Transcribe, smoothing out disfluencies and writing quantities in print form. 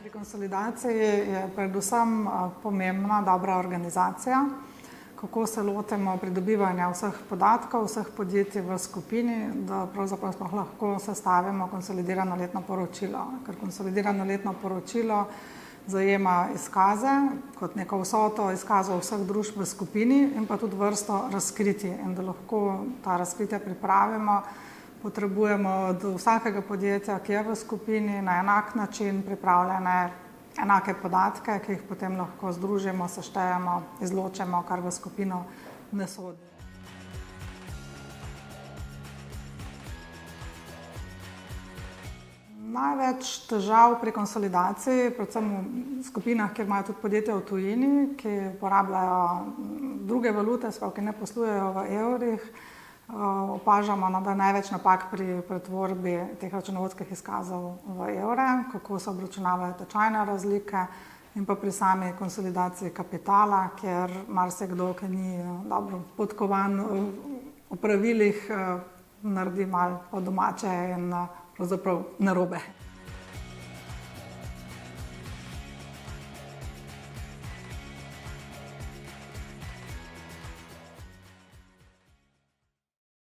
Pri konsolidaciji je predvsem pomembna dobra organizacija, kako se lotimo pridobivanja vseh podatkov, vseh podjetij v skupini, da pravzaprav sploh lahko sestavimo konsolidirano letno poročilo. Ker konsolidirano letno poročilo zajema izkaze kot neko vsoto izkazov vseh družb v skupini in pa tudi vrsto razkritij. In da lahko ta razkritja pripravimo, potrebujemo od vsakega podjetja, ki je v skupini, na enak način pripravljene enake podatke, ki jih potem lahko združimo, seštejemo, izločimo, kar v skupino ne sodi. Največ težav pri konsolidaciji, predvsem v skupinah, kjer imajo tudi podjetja v tujini, ki uporabljajo druge valute, ki ne poslujejo v evrih, opažamo, da je največ napak pri pretvorbi teh računovodskih izkazov v evre, kako se obračunavajo tečajne razlike in pa pri sami konsolidaciji kapitala, kjer marsikdo, ki ni dobro podkovan v pravilih, naredi malo po domače in pravzaprav narobe.